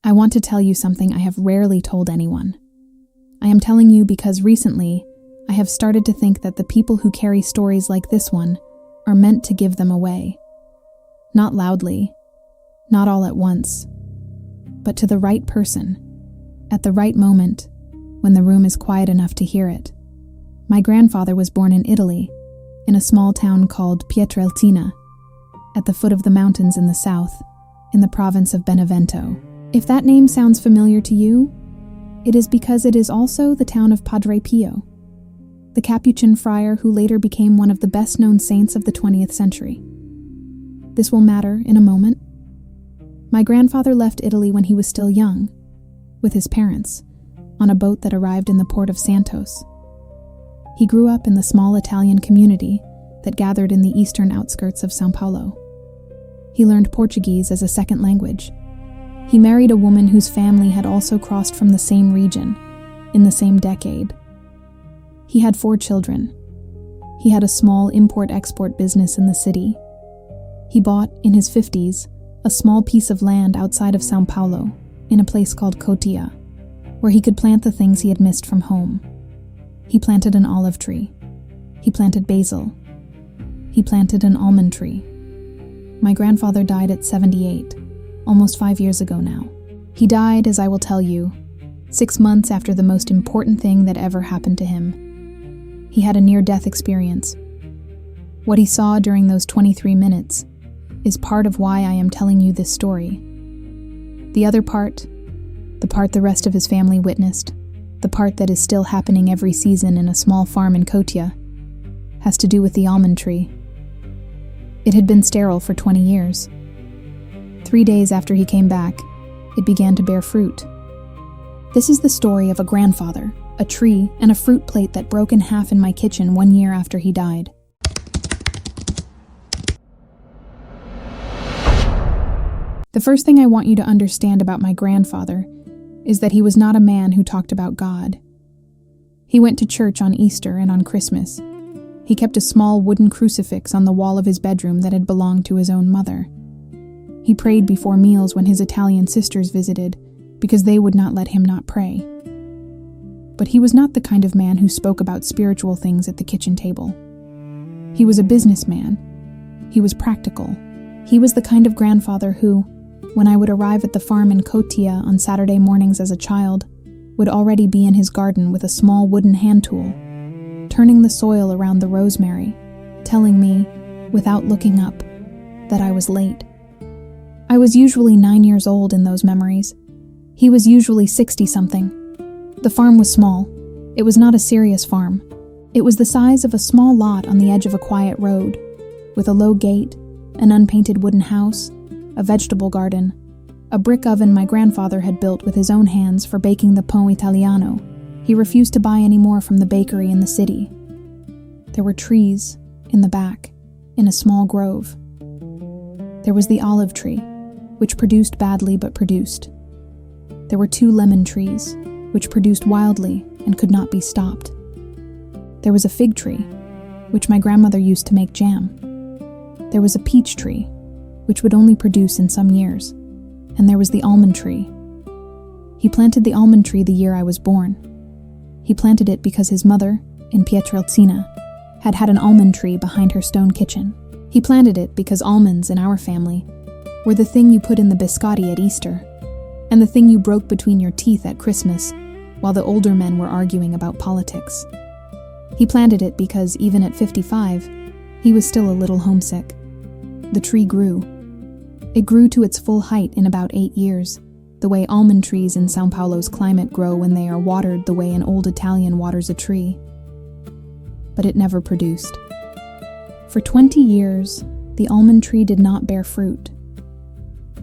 I want to tell you something I have rarely told anyone. I am telling you because recently, I have started to think that the people who carry stories like this one are meant to give them away. Not loudly, not all at once, but to the right person, at the right moment, when the room is quiet enough to hear it. My grandfather was born in Italy, in a small town called Pietrelcina, at the foot of the mountains in the south, in the province of Benevento. If that name sounds familiar to you, it is because it is also the town of Padre Pio, the Capuchin friar who later became one of the best-known saints of the 20th century. This will matter in a moment. My grandfather left Italy when he was still young, with his parents, on a boat that arrived in the port of Santos. He grew up in the small Italian community that gathered in the eastern outskirts of São Paulo. He learned Portuguese as a second language. He married a woman whose family had also crossed from the same region, in the same decade. He had 4 children. He had a small import-export business in the city. He bought, in his 50s, a small piece of land outside of São Paulo, in a place called Cotia, where he could plant the things he had missed from home. He planted an olive tree. He planted basil. He planted an almond tree. My grandfather died at 78, almost 5 years ago now. He died, as I will tell you, 6 months after the most important thing that ever happened to him. He had a near-death experience. What he saw during those 23 minutes is part of why I am telling you this story. The other part, the part the rest of his family witnessed, the part that is still happening every season in a small farm in Cotia, has to do with the almond tree. It had been sterile for 20 years. 3 days after he came back, it began to bear fruit. This is the story of a grandfather, a tree, and a fruit plate that broke in half in my kitchen 1 year after he died. The first thing I want you to understand about my grandfather is that he was not a man who talked about God. He went to church on Easter and on Christmas. He kept a small wooden crucifix on the wall of his bedroom that had belonged to his own mother. He prayed before meals when his Italian sisters visited, because they would not let him not pray. But he was not the kind of man who spoke about spiritual things at the kitchen table. He was a businessman. He was practical. He was the kind of grandfather who, when I would arrive at the farm in Cotia on Saturday mornings as a child, would already be in his garden with a small wooden hand tool, turning the soil around the rosemary, telling me, without looking up, that I was late. I was usually 9 years old in those memories. He was usually 60-something. The farm was small. It was not a serious farm. It was the size of a small lot on the edge of a quiet road, with a low gate, an unpainted wooden house, a vegetable garden, a brick oven my grandfather had built with his own hands for baking the pan italiano. He refused to buy any more from the bakery in the city. There were trees in the back, in a small grove. There was the olive tree, which produced badly but produced. There were 2 lemon trees, which produced wildly and could not be stopped. There was a fig tree, which my grandmother used to make jam. There was a peach tree, which would only produce in some years, and there was the almond tree. He planted the almond tree the year I was born. He planted it because his mother, in Pietrelcina, had had an almond tree behind her stone kitchen. He planted it because almonds in our family were the thing you put in the biscotti at Easter, and the thing you broke between your teeth at Christmas while the older men were arguing about politics. He planted it because, even at 55, he was still a little homesick. The tree grew. It grew to its full height in about 8 years, the way almond trees in São Paulo's climate grow when they are watered the way an old Italian waters a tree. But it never produced. For 20 years, the almond tree did not bear fruit.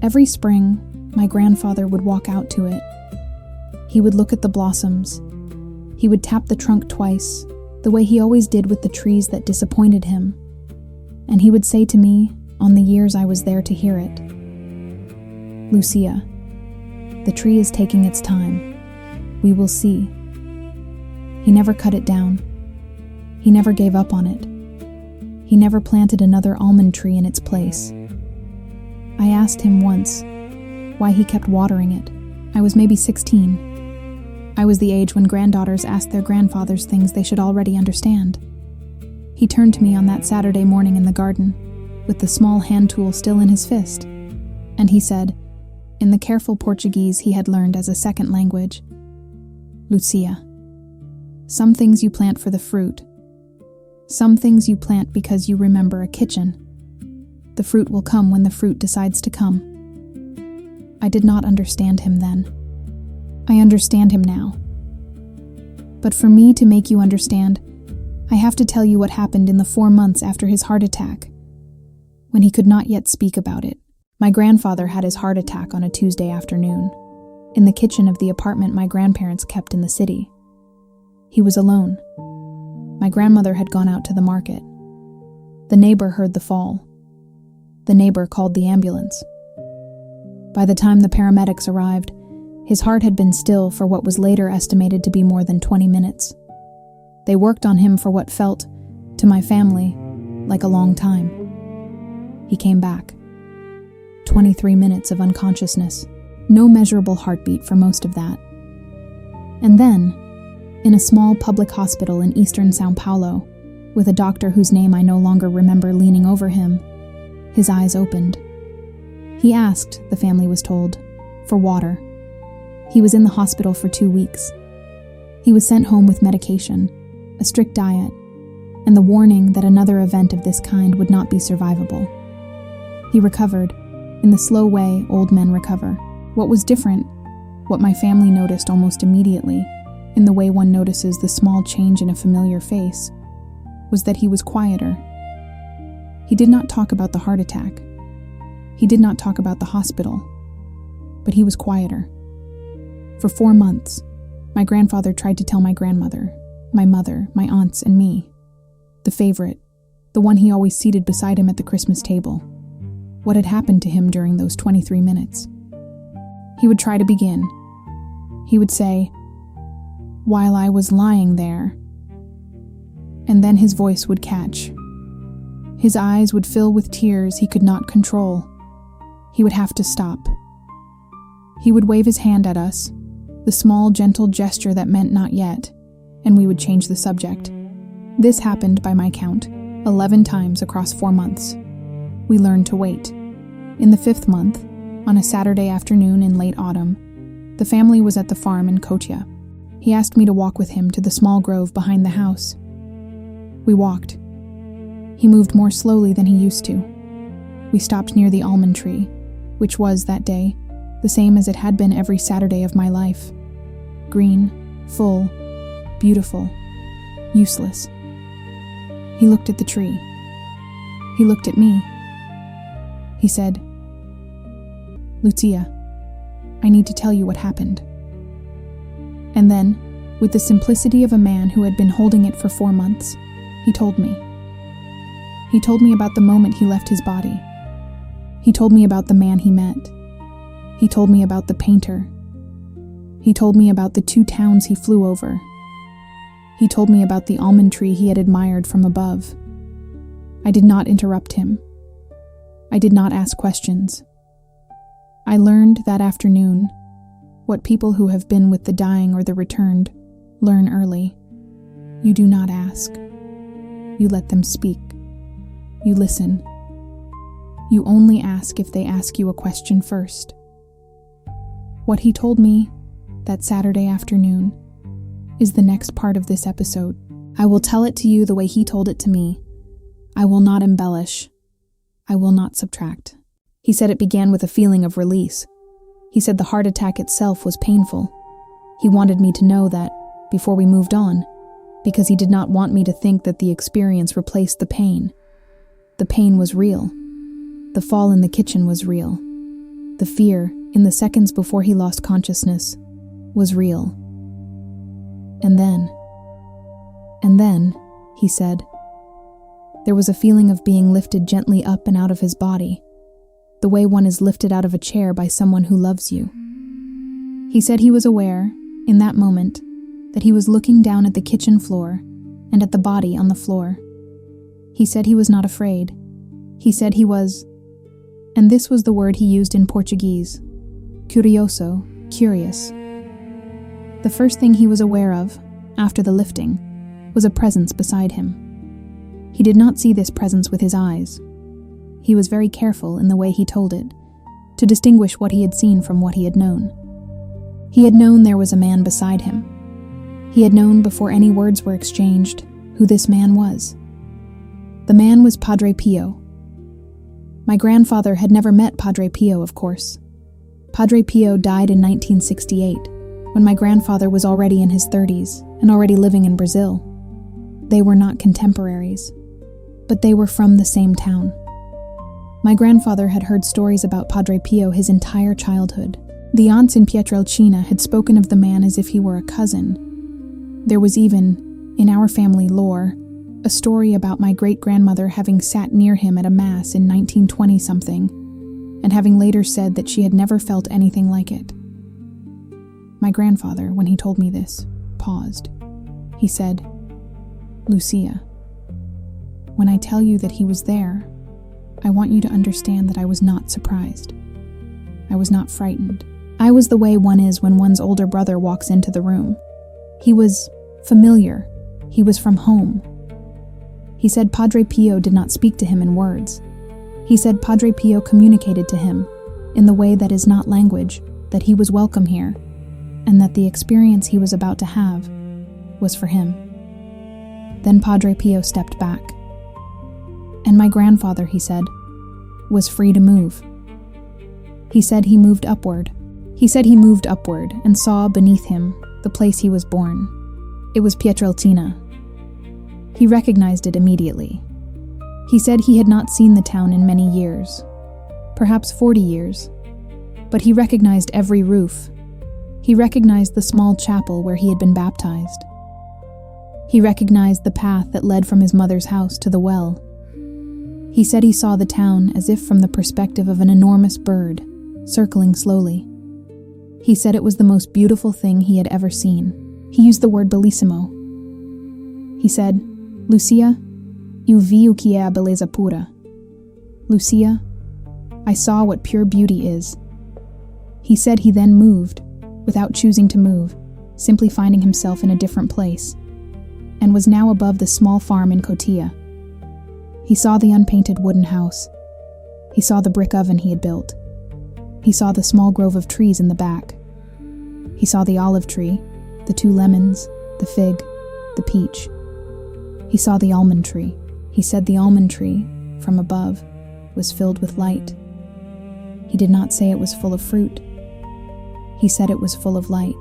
Every spring, my grandfather would walk out to it. He would look at the blossoms. He would tap the trunk twice, the way he always did with the trees that disappointed him. And he would say to me, on the years I was there to hear it, "Lucia, the tree is taking its time. We will see." He never cut it down. He never gave up on it. He never planted another almond tree in its place. I asked him once why he kept watering it, I was maybe 16. I was the age when granddaughters asked their grandfathers things they should already understand. He turned to me on that Saturday morning in the garden, with the small hand tool still in his fist, and he said, in the careful Portuguese he had learned as a second language, "Lucia, some things you plant for the fruit. Some things you plant because you remember a kitchen. The fruit will come when the fruit decides to come." I did not understand him then. I understand him now. But for me to make you understand, I have to tell you what happened in the 4 months after his heart attack, when he could not yet speak about it. My grandfather had his heart attack on a Tuesday afternoon, in the kitchen of the apartment my grandparents kept in the city. He was alone. My grandmother had gone out to the market. The neighbor heard the fall. The neighbor called the ambulance. By the time the paramedics arrived, his heart had been still for what was later estimated to be more than 20 minutes. They worked on him for what felt, to my family, like a long time. He came back. 23 minutes of unconsciousness, no measurable heartbeat for most of that. And then, in a small public hospital in eastern São Paulo, with a doctor whose name I no longer remember leaning over him, his eyes opened. He asked, the family was told, for water. He was in the hospital for 2 weeks. He was sent home with medication, a strict diet, and the warning that another event of this kind would not be survivable. He recovered, in the slow way old men recover. What was different, what my family noticed almost immediately, in the way one notices the small change in a familiar face, was that he was quieter. He did not talk about the heart attack. He did not talk about the hospital, but he was quieter. For 4 months, my grandfather tried to tell my grandmother, my mother, my aunts, and me, the favorite, the one he always seated beside him at the Christmas table, what had happened to him during those 23 minutes. He would try to begin. He would say, "While I was lying there," and then his voice would catch. His eyes would fill with tears he could not control. He would have to stop. He would wave his hand at us, the small, gentle gesture that meant not yet, and we would change the subject. This happened, by my count, 11 times across 4 months. We learned to wait. In the 5th month, on a Saturday afternoon in late autumn, the family was at the farm in Cotia. He asked me to walk with him to the small grove behind the house. We walked. He moved more slowly than he used to. We stopped near the almond tree, which was, that day, the same as it had been every Saturday of my life. Green, full, beautiful, useless. He looked at the tree. He looked at me. He said, "Lucia, I need to tell you what happened." And then, with the simplicity of a man who had been holding it for 4 months, he told me. He told me about the moment he left his body. He told me about the man he met. He told me about the painter. He told me about the 2 towns he flew over. He told me about the almond tree he had admired from above. I did not interrupt him. I did not ask questions. I learned that afternoon what people who have been with the dying or the returned learn early. You do not ask. You let them speak. You listen. You only ask if they ask you a question first. What he told me that Saturday afternoon is the next part of this episode. I will tell it to you the way he told it to me. I will not embellish. I will not subtract. He said it began with a feeling of release. He said the heart attack itself was painful. He wanted me to know that before we moved on, because he did not want me to think that the experience replaced the pain. The pain was real. The fall in the kitchen was real. The fear, in the seconds before he lost consciousness, was real. And then, he said, there was a feeling of being lifted gently up and out of his body, the way one is lifted out of a chair by someone who loves you. He said he was aware, in that moment, that he was looking down at the kitchen floor and at the body on the floor. He said he was not afraid. He said he was, and this was the word he used in Portuguese, curioso, curious. The first thing he was aware of, after the lifting, was a presence beside him. He did not see this presence with his eyes. He was very careful in the way he told it, to distinguish what he had seen from what he had known. He had known there was a man beside him. He had known before any words were exchanged who this man was. The man was Padre Pio. My grandfather had never met Padre Pio, of course. Padre Pio died in 1968, when my grandfather was already in his 30s and already living in Brazil. They were not contemporaries, but they were from the same town. My grandfather had heard stories about Padre Pio his entire childhood. The aunts in Pietrelcina had spoken of the man as if he were a cousin. There was even, in our family lore, a story about my great-grandmother having sat near him at a mass in 1920-something, and having later said that she had never felt anything like it. My grandfather, when he told me this, paused. He said, "Lucia, when I tell you that he was there, I want you to understand that I was not surprised. I was not frightened. I was the way one is when one's older brother walks into the room. He was familiar. He was from home." He said Padre Pio did not speak to him in words. He said Padre Pio communicated to him, in the way that is not language, that he was welcome here, and that the experience he was about to have was for him. Then Padre Pio stepped back. And my grandfather, he said, was free to move. He said he moved upward. He said he moved upward and saw beneath him the place he was born. It was Pietrelcina. He recognized it immediately. He said he had not seen the town in many years, perhaps 40 years, but he recognized every roof. He recognized the small chapel where he had been baptized. He recognized the path that led from his mother's house to the well. He said he saw the town as if from the perspective of an enormous bird, circling slowly. He said it was the most beautiful thing he had ever seen. He used the word bellissimo. He said, "Lucia, eu vi o que é a beleza pura." Lucia, I saw what pure beauty is. He said he then moved, without choosing to move, simply finding himself in a different place, and was now above the small farm in Cotia. He saw the unpainted wooden house. He saw the brick oven he had built. He saw the small grove of trees in the back. He saw the olive tree, the 2 lemons, the fig, the peach. He saw the almond tree. He said the almond tree, from above, was filled with light. He did not say it was full of fruit. He said it was full of light.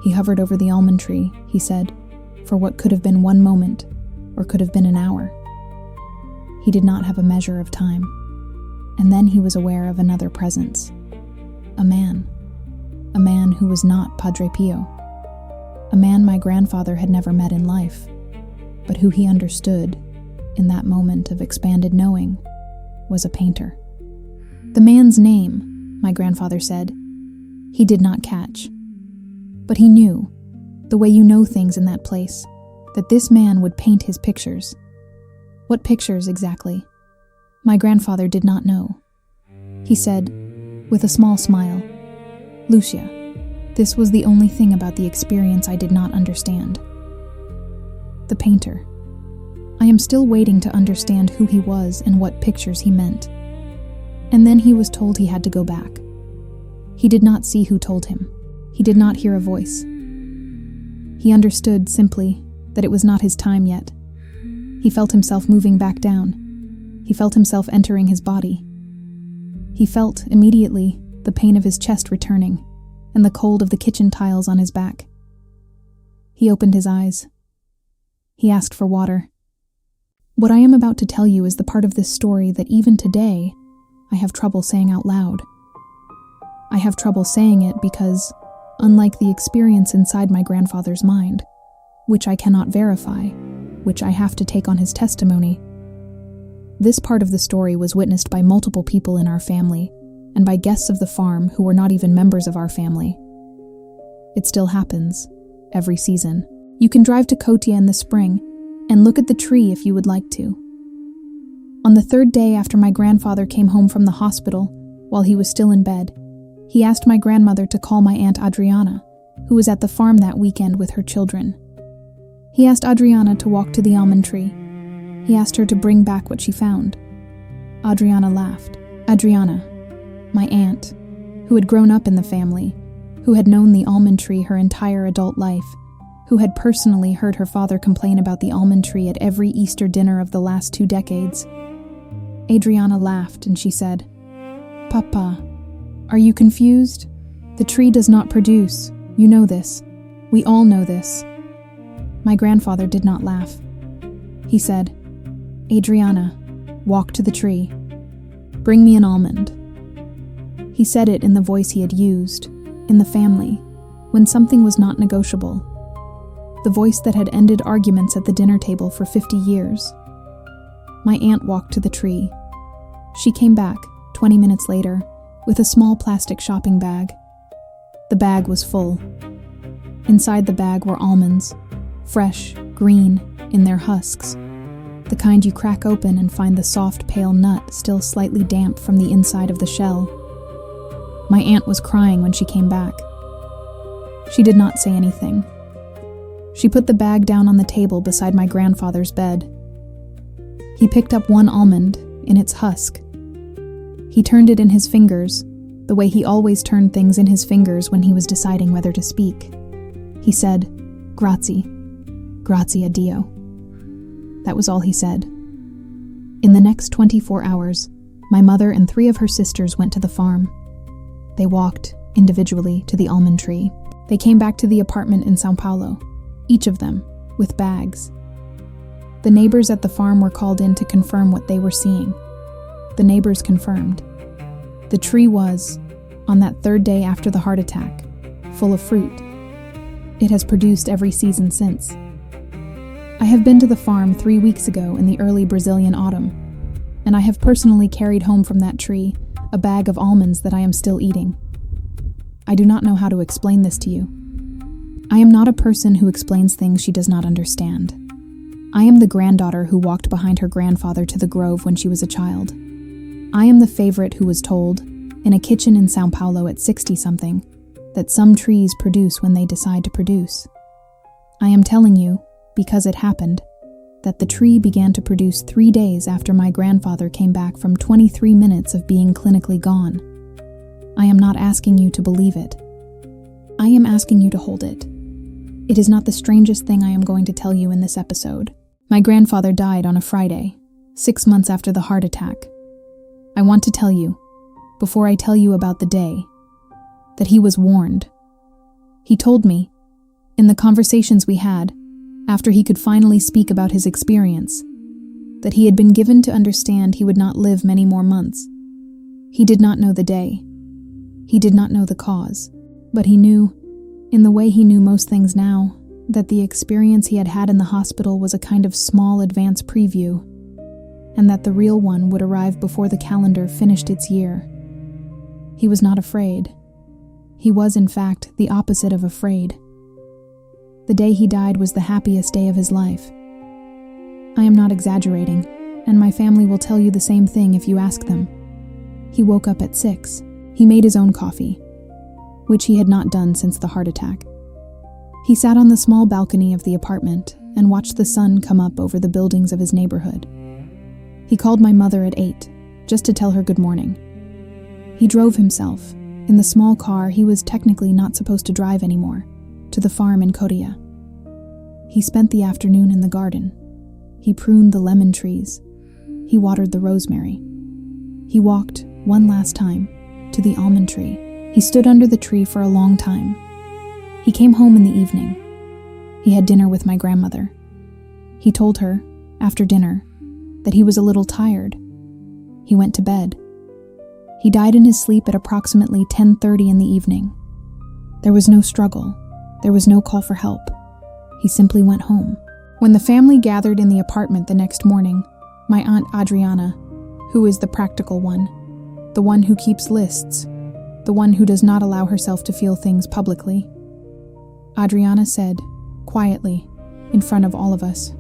He hovered over the almond tree, he said, for what could have been 1 moment, or could have been an hour. He did not have a measure of time. And then he was aware of another presence. A man who was not Padre Pio. A man my grandfather had never met in life, but who he understood, in that moment of expanded knowing, was a painter. The man's name, my grandfather said, he did not catch. But he knew, the way you know things in that place, that this man would paint his pictures. What pictures exactly? My grandfather did not know. He said, with a small smile, "Lucia, this was the only thing about the experience I did not understand. The painter. I am still waiting to understand who he was and what pictures he meant." And then he was told he had to go back. He did not see who told him. He did not hear a voice. He understood simply that it was not his time yet. He felt himself moving back down. He felt himself entering his body. He felt, immediately, the pain of his chest returning, and the cold of the kitchen tiles on his back. He opened his eyes. He asked for water. What I am about to tell you is the part of this story that even today, I have trouble saying out loud. I have trouble saying it because, unlike the experience inside my grandfather's mind, which I cannot verify, which I have to take on his testimony, this part of the story was witnessed by multiple people in our family and by guests of the farm who were not even members of our family. It still happens, every season. You can drive to Cotia in the spring and look at the tree if you would like to. On the 3rd day after my grandfather came home from the hospital, while he was still in bed, He asked my grandmother to call my Aunt Adriana, who was at the farm that weekend with her children. He asked Adriana to walk to the almond tree. He asked her to bring back what she found. Adriana laughed. Adriana, my aunt, who had grown up in the family, who had known the almond tree her entire adult life, who had personally heard her father complain about the almond tree at every Easter dinner of the last 2 decades. Adriana laughed and she said, "Papa, are you confused? The tree does not produce. You know this. We all know this." My grandfather did not laugh. He said, "Adriana, walk to the tree. Bring me an almond." He said it in the voice he had used, in the family, when something was not negotiable. The voice that had ended arguments at the dinner table for 50 years. My aunt walked to the tree. She came back, 20 minutes later, with a small plastic shopping bag. The bag was full. Inside the bag were almonds, fresh, green, in their husks, the kind you crack open and find the soft, pale nut still slightly damp from the inside of the shell. My aunt was crying when she came back. She did not say anything. She put the bag down on the table beside my grandfather's bed. He picked up one almond, in its husk. He turned it in his fingers, the way he always turned things in his fingers when he was deciding whether to speak. He said, "Grazie. Grazie a Dio." That was all he said. In the next 24 hours, my mother and 3 of her sisters went to the farm. They walked, individually, to the almond tree. They came back to the apartment in São Paulo, each of them, with bags. The neighbors at the farm were called in to confirm what they were seeing. The neighbors confirmed. The tree was, on that 3rd day after the heart attack, full of fruit. It has produced every season since. I have been to the farm 3 weeks ago in the early Brazilian autumn, and I have personally carried home from that tree a bag of almonds that I am still eating. I do not know how to explain this to you. I am not a person who explains things she does not understand. I am the granddaughter who walked behind her grandfather to the grove when she was a child. I am the favorite who was told, in a kitchen in São Paulo at 60-something, that some trees produce when they decide to produce. I am telling you, because it happened, that the tree began to produce 3 days after my grandfather came back from 23 minutes of being clinically gone. I am not asking you to believe it. I am asking you to hold it. It is not the strangest thing I am going to tell you in this episode. My grandfather died on a Friday, 6 months after the heart attack. I want to tell you, before I tell you about the day, that he was warned. He told me, in the conversations we had, after he could finally speak about his experience, that he had been given to understand he would not live many more months. He did not know the day. He did not know the cause, but he knew, in the way he knew most things now, that the experience he had had in the hospital was a kind of small advance preview, and that the real one would arrive before the calendar finished its year. He was not afraid. He was, in fact, the opposite of afraid. The day he died was the happiest day of his life. I am not exaggerating, and my family will tell you the same thing if you ask them. He woke up at 6. He made his own coffee, which he had not done since the heart attack. He sat on the small balcony of the apartment and watched the sun come up over the buildings of his neighborhood. He called my mother at 8, just to tell her good morning. He drove himself, in the small car he was technically not supposed to drive anymore, to the farm in Cotia. He spent the afternoon in the garden. He pruned the lemon trees. He watered the rosemary. He walked, one last time, to the almond tree. He stood under the tree for a long time. He came home in the evening. He had dinner with my grandmother. He told her, after dinner, that he was a little tired. He went to bed. He died in his sleep at approximately 10:30 in the evening. There was no struggle. There was no call for help. He simply went home. When the family gathered in the apartment the next morning, my Aunt Adriana, who is the practical one, the one who keeps lists, the one who does not allow herself to feel things publicly, Adriana said, quietly, in front of all of us,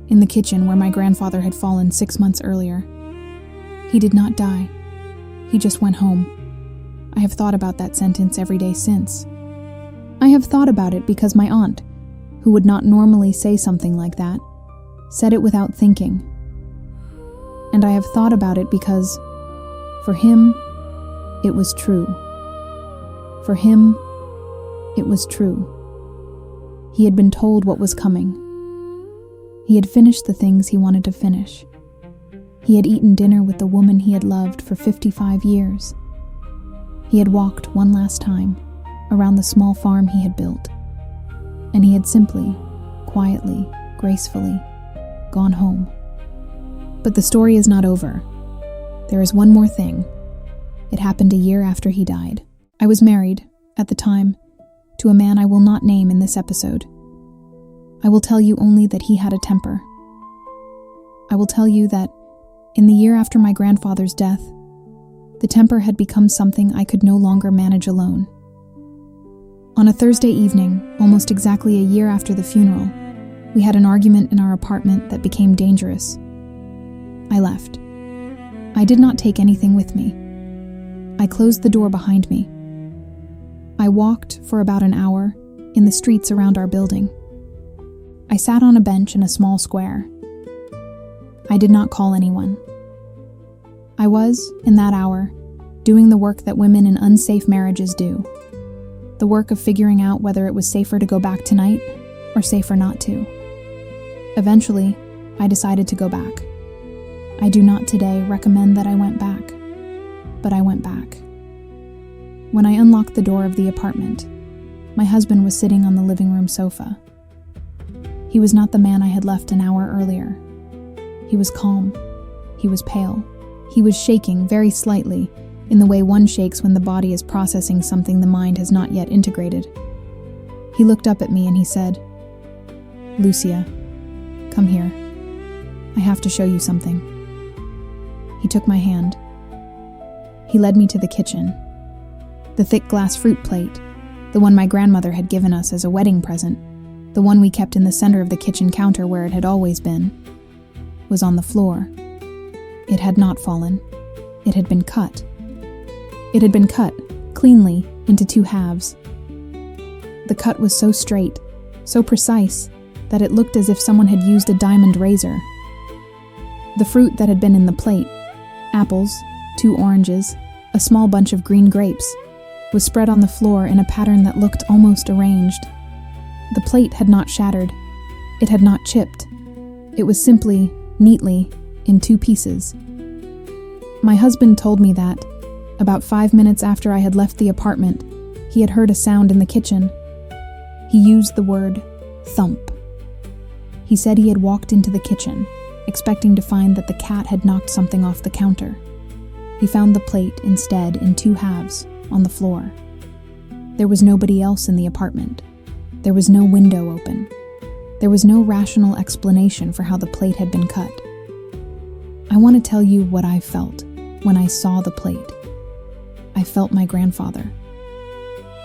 in the kitchen where my grandfather had fallen 6 months earlier, "He did not die. He just went home. I have thought about that sentence every day since. I have thought about it because my aunt, who would not normally say something like that, said it without thinking. And I have thought about it because, for him, it was true. For him, it was true. He had been told what was coming. He had finished the things he wanted to finish. He had eaten dinner with the woman he had loved for 55 years. He had walked one last time around the small farm he had built, and he had simply, quietly, gracefully, gone home. But the story is not over. There is one more thing. It happened a year after he died. I was married, at the time, to a man I will not name in this episode. I will tell you only that he had a temper. I will tell you that, in the year after my grandfather's death, the temper had become something I could no longer manage alone. On a Thursday evening, almost exactly a year after the funeral, we had an argument in our apartment that became dangerous. I left. I did not take anything with me. I closed the door behind me. I walked for about an hour in the streets around our building. I sat on a bench in a small square. I did not call anyone. I was, in that hour, doing the work that women in unsafe marriages do. The work of figuring out whether it was safer to go back tonight or safer not to. Eventually, I decided to go back. I do not today recommend that I went back, but I went back. When I unlocked the door of the apartment, my husband was sitting on the living room sofa. He was not the man I had left an hour earlier. He was calm. He was pale. He was shaking very slightly, in the way one shakes when the body is processing something the mind has not yet integrated. He looked up at me and he said, "Lucia, come here. I have to show you something." He took my hand. He led me to the kitchen. The thick glass fruit plate, the one my grandmother had given us as a wedding present, the one we kept in the center of the kitchen counter where it had always been, was on the floor. It had not fallen. It had been cut. It had been cut, cleanly, into 2 halves. The cut was so straight, so precise, that it looked as if someone had used a diamond razor. The fruit that had been in the plate, apples, 2 oranges, a small bunch of green grapes, was spread on the floor in a pattern that looked almost arranged. The plate had not shattered. It had not chipped. It was simply, neatly, in 2 pieces. My husband told me that, about 5 minutes after I had left the apartment, he had heard a sound in the kitchen. He used the word thump. He said he had walked into the kitchen, expecting to find that the cat had knocked something off the counter. He found the plate, instead, in 2 halves, on the floor. There was nobody else in the apartment. There was no window open. There was no rational explanation for how the plate had been cut. I want to tell you what I felt when I saw the plate. I felt my grandfather.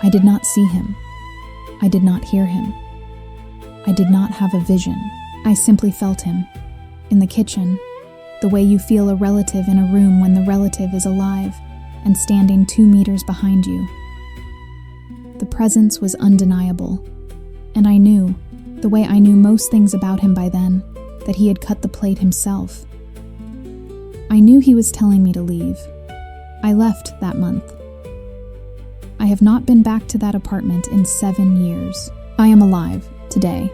I did not see him. I did not hear him. I did not have a vision. I simply felt him. In the kitchen, the way you feel a relative in a room when the relative is alive and standing 2 meters behind you. The presence was undeniable, and I knew, the way I knew most things about him by then, that he had cut the plate himself. I knew he was telling me to leave. I left that month. I have not been back to that apartment in 7 years. I am alive, today,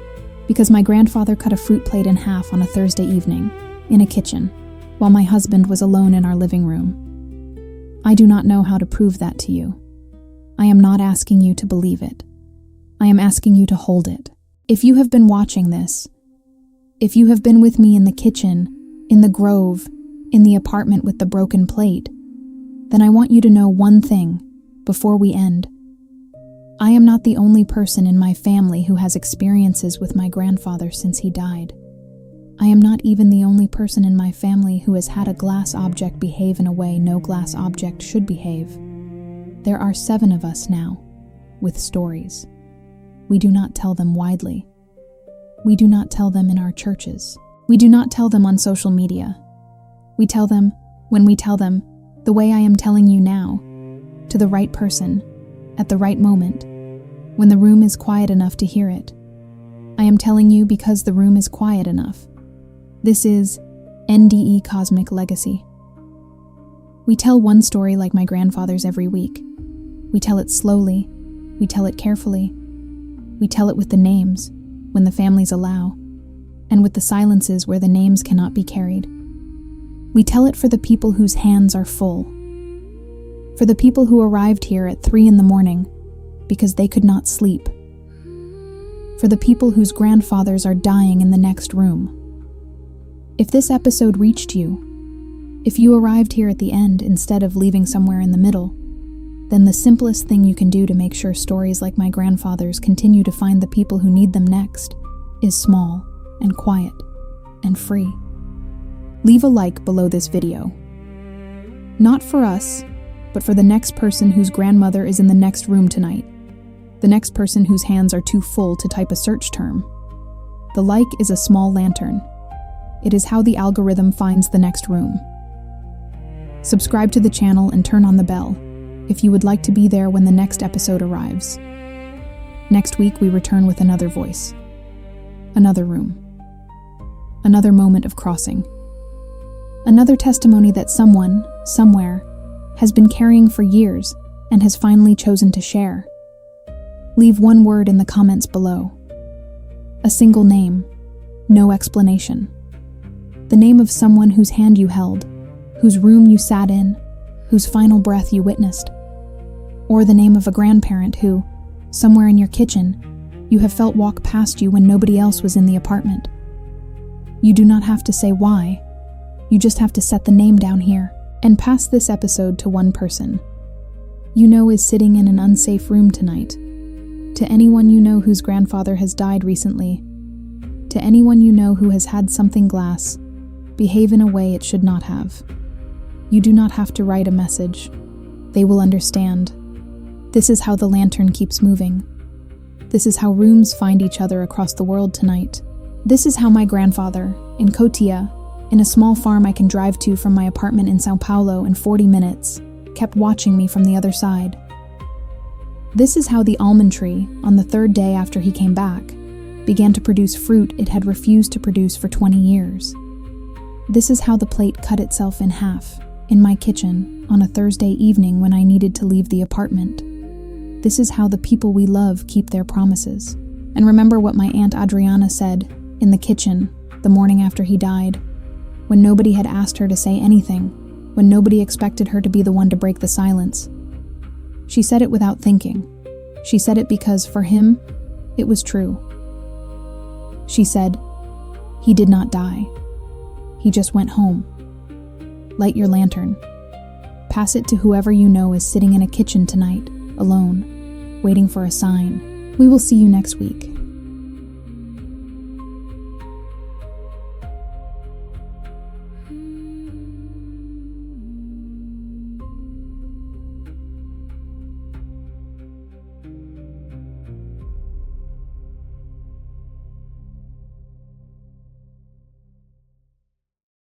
because my grandfather cut a fruit plate in half on a Thursday evening, in a kitchen, while my husband was alone in our living room. I do not know how to prove that to you. I am not asking you to believe it. I am asking you to hold it. If you have been watching this, if you have been with me in the kitchen, in the grove, in the apartment with the broken plate, then I want you to know one thing before we end. I am not the only person in my family who has experiences with my grandfather since he died. I am not even the only person in my family who has had a glass object behave in a way no glass object should behave. There are 7 of us now, with stories. We do not tell them widely. We do not tell them in our churches. We do not tell them on social media. We tell them, when we tell them, the way I am telling you now, to the right person, at the right moment, when the room is quiet enough to hear it. I am telling you because the room is quiet enough. This is NDE Cosmic Legacy. We tell one story like my grandfather's every week. We tell it slowly, we tell it carefully, we tell it with the names, when the families allow, and with the silences where the names cannot be carried. We tell it for the people whose hands are full, for the people who arrived here at 3 a.m. because they could not sleep, for the people whose grandfathers are dying in the next room. If this episode reached you, if you arrived here at the end instead of leaving somewhere in the middle, then the simplest thing you can do to make sure stories like my grandfather's continue to find the people who need them next is small and quiet and free. Leave a like below this video. Not for us, but for the next person whose grandmother is in the next room tonight. The next person whose hands are too full to type a search term. The like is a small lantern. It is how the algorithm finds the next room. Subscribe to the channel and turn on the bell if you would like to be there when the next episode arrives. Next week we return with another voice, another room, another moment of crossing, another testimony that someone, somewhere, has been carrying for years and has finally chosen to share. Leave one word in the comments below. A single name, no explanation. The name of someone whose hand you held, whose room you sat in, whose final breath you witnessed. Or the name of a grandparent who, somewhere in your kitchen, you have felt walk past you when nobody else was in the apartment. You do not have to say why. You just have to set the name down here and pass this episode to one person you know is sitting in an unsafe room tonight. To anyone you know whose grandfather has died recently. To anyone you know who has had something glass behave in a way it should not have. You do not have to write a message. They will understand. This is how the lantern keeps moving. This is how rooms find each other across the world tonight. This is how my grandfather, in Cotia, in a small farm I can drive to from my apartment in Sao Paulo in 40 minutes, kept watching me from the other side. This is how the almond tree, on the 3rd day after he came back, began to produce fruit it had refused to produce for 20 years. This is how the plate cut itself in half, in my kitchen, on a Thursday evening when I needed to leave the apartment. This is how the people we love keep their promises. And remember what my Aunt Adriana said, in the kitchen, the morning after he died, when nobody had asked her to say anything, when nobody expected her to be the one to break the silence. She said it without thinking. She said it because, for him, it was true. She said, "He did not die. He just went home." Light your lantern. Pass it to whoever you know is sitting in a kitchen tonight, alone, waiting for a sign. We will see you next week.